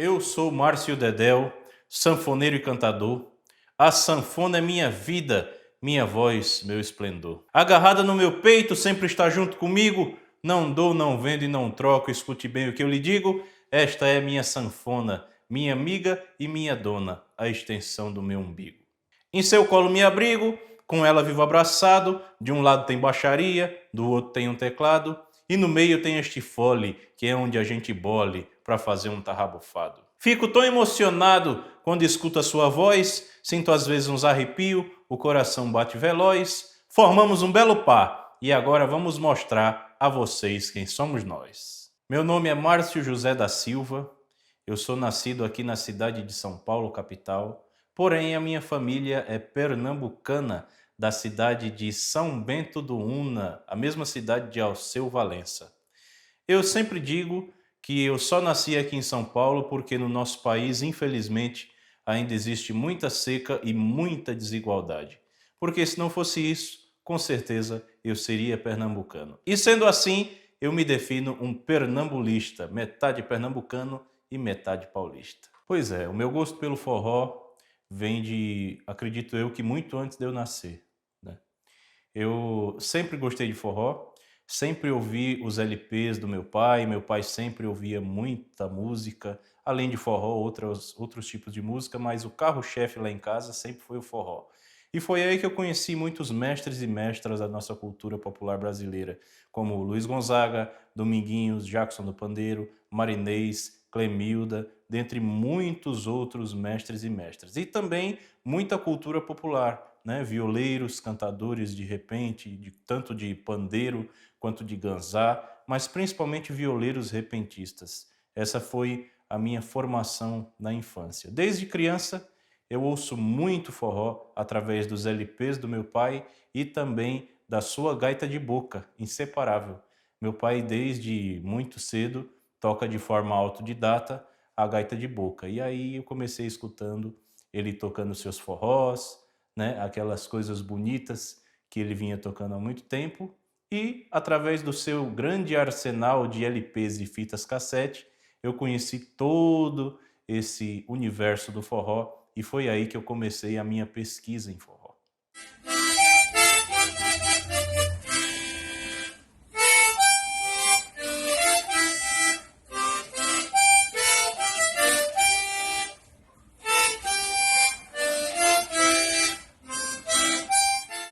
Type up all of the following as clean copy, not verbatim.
Eu sou Márcio Dedéu, sanfoneiro e cantador. A sanfona é minha vida, minha voz, meu esplendor. Agarrada no meu peito, sempre está junto comigo. Não dou, não vendo e não troco, escute bem o que eu lhe digo. Esta é minha sanfona, minha amiga e minha dona, a extensão do meu umbigo. Em seu colo me abrigo, com ela vivo abraçado. De um lado tem baixaria, do outro tem um teclado. E no meio tem este fole, que é onde a gente bole para fazer um tarrabufado. Fico tão emocionado quando escuto a sua voz, sinto às vezes uns arrepio, o coração bate veloz. Formamos um belo par e agora vamos mostrar a vocês quem somos nós. Meu nome é Márcio José da Silva, eu sou nascido aqui na cidade de São Paulo, capital, porém a minha família é pernambucana, da cidade de São Bento do Una, a mesma cidade de Alceu Valença. Eu sempre digo que eu só nasci aqui em São Paulo porque no nosso país, infelizmente, ainda existe muita seca e muita desigualdade. Porque se não fosse isso, com certeza eu seria pernambucano. E sendo assim, eu me defino um pernambulista, metade pernambucano e metade paulista. Pois é, o meu gosto pelo forró vem de, acredito eu, que muito antes de eu nascer, né? Eu sempre gostei de forró, sempre ouvi os LPs do meu pai sempre ouvia muita música, além de forró, outros tipos de música, mas o carro-chefe lá em casa sempre foi o forró. E foi aí que eu conheci muitos mestres e mestras da nossa cultura popular brasileira, como Luiz Gonzaga, Dominguinhos, Jackson do Pandeiro, Marinês, Clemilda, dentre muitos outros mestres e mestras. E também muita cultura popular, né? Violeiros, cantadores de repente, tanto de pandeiro quanto de ganzá, mas principalmente violeiros repentistas. Essa foi a minha formação na infância. Desde criança, eu ouço muito forró através dos LPs do meu pai e também da sua gaita de boca, inseparável. Meu pai, desde muito cedo, toca de forma autodidata a gaita de boca. E aí eu comecei escutando ele tocando seus forrós, né, aquelas coisas bonitas que ele vinha tocando há muito tempo, e através do seu grande arsenal de LPs e fitas cassete, eu conheci todo esse universo do forró e foi aí que eu comecei a minha pesquisa em forró.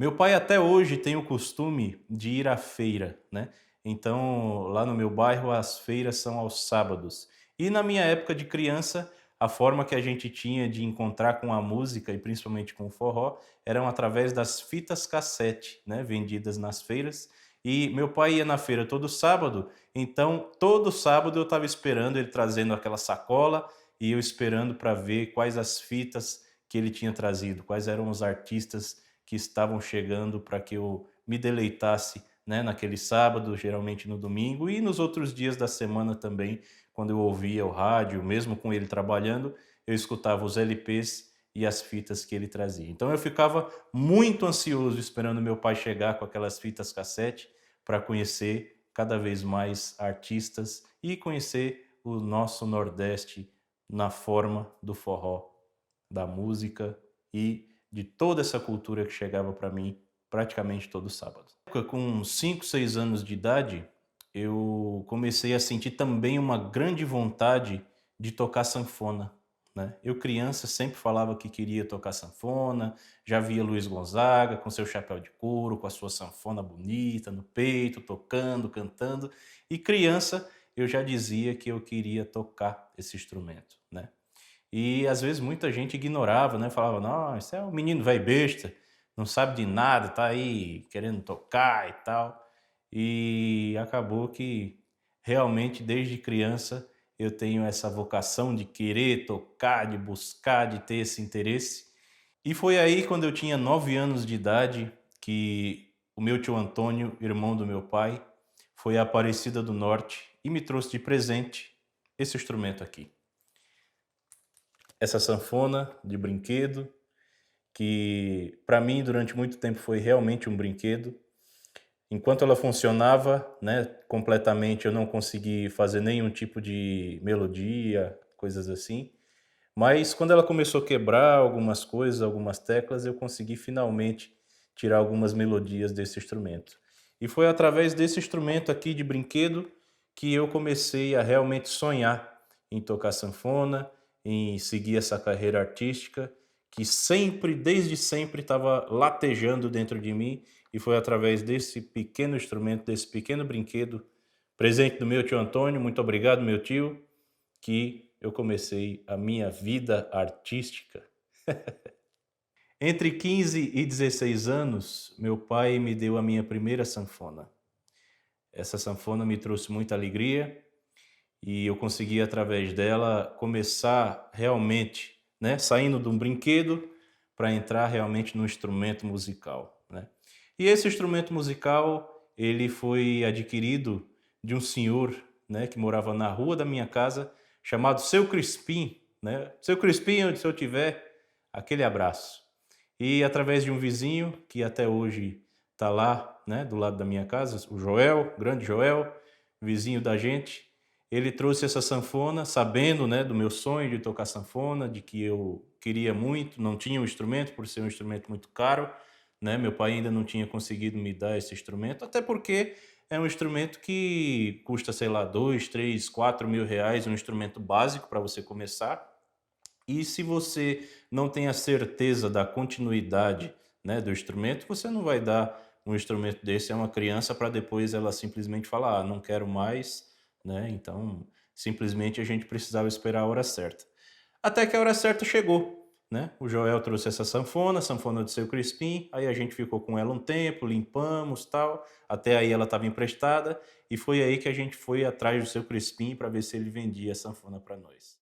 Meu pai até hoje tem o costume de ir à feira, né? Então, lá no meu bairro, as feiras são aos sábados. E na minha época de criança, a forma que a gente tinha de encontrar com a música, e principalmente com o forró, eram através das fitas cassete, né? Vendidas nas feiras. E meu pai ia na feira todo sábado, então todo sábado eu estava esperando ele trazendo aquela sacola e eu esperando para ver quais as fitas que ele tinha trazido, quais eram os artistas que estavam chegando para que eu me deleitasse, né, naquele sábado, geralmente no domingo, e nos outros dias da semana também, quando eu ouvia o rádio, mesmo com ele trabalhando, eu escutava os LPs e as fitas que ele trazia. Então eu ficava muito ansioso esperando meu pai chegar com aquelas fitas cassete para conhecer cada vez mais artistas e conhecer o nosso Nordeste na forma do forró, da música e de toda essa cultura que chegava para mim praticamente todo sábado. Com 5, 6 anos de idade, eu comecei a sentir também uma grande vontade de tocar sanfona, né? Eu criança sempre falava que queria tocar sanfona, já via Luiz Gonzaga com seu chapéu de couro, com a sua sanfona bonita no peito, tocando, cantando, e criança eu já dizia que eu queria tocar esse instrumento, né? E às vezes muita gente ignorava, né? Falava, não, isso é um menino velho besta, não sabe de nada, tá aí querendo tocar e tal. E acabou que realmente desde criança eu tenho essa vocação de querer tocar, de buscar, de ter esse interesse. E foi aí quando eu tinha 9 anos de idade que o meu tio Antônio, irmão do meu pai, foi à Aparecida do Norte e me trouxe de presente esse instrumento aqui. Essa sanfona de brinquedo, que para mim durante muito tempo foi realmente um brinquedo. Enquanto ela funcionava, né, completamente, eu não consegui fazer nenhum tipo de melodia, coisas assim. Mas quando ela começou a quebrar algumas coisas, algumas teclas, eu consegui finalmente tirar algumas melodias desse instrumento. E foi através desse instrumento aqui de brinquedo que eu comecei a realmente sonhar em tocar sanfona, em seguir essa carreira artística que sempre, desde sempre, estava latejando dentro de mim. E foi através desse pequeno instrumento, desse pequeno brinquedo, presente do meu tio Antônio, muito obrigado, meu tio, que eu comecei a minha vida artística. Entre 15 e 16 anos, meu pai me deu a minha primeira sanfona. Essa sanfona me trouxe muita alegria e eu consegui, através dela, começar realmente, né, saindo de um brinquedo para entrar realmente no instrumento musical, né? E esse instrumento musical, ele foi adquirido de um senhor, né, que morava na rua da minha casa, chamado Seu Crispim, né? Seu Crispim, onde se eu tiver, aquele abraço. E através de um vizinho que até hoje está lá, né, do lado da minha casa, o Joel, grande Joel, vizinho da gente, ele trouxe essa sanfona, sabendo, né, do meu sonho de tocar sanfona, de que eu queria muito, não tinha um instrumento, por ser um instrumento muito caro, né? Meu pai ainda não tinha conseguido me dar esse instrumento, até porque é um instrumento que custa, sei lá, 2, 3, 4 mil reais, um instrumento básico para você começar. E se você não tem a certeza da continuidade, né, do instrumento, você não vai dar um instrumento desse a uma criança para depois ela simplesmente falar, ah, não quero mais, né? Então, simplesmente a gente precisava esperar a hora certa. Até que a hora certa chegou, né? O Joel trouxe essa sanfona, a sanfona do Seu Crispim, aí a gente ficou com ela um tempo, limpamos, tal, até aí ela estava emprestada, e foi aí que a gente foi atrás do Seu Crispim para ver se ele vendia a sanfona para nós.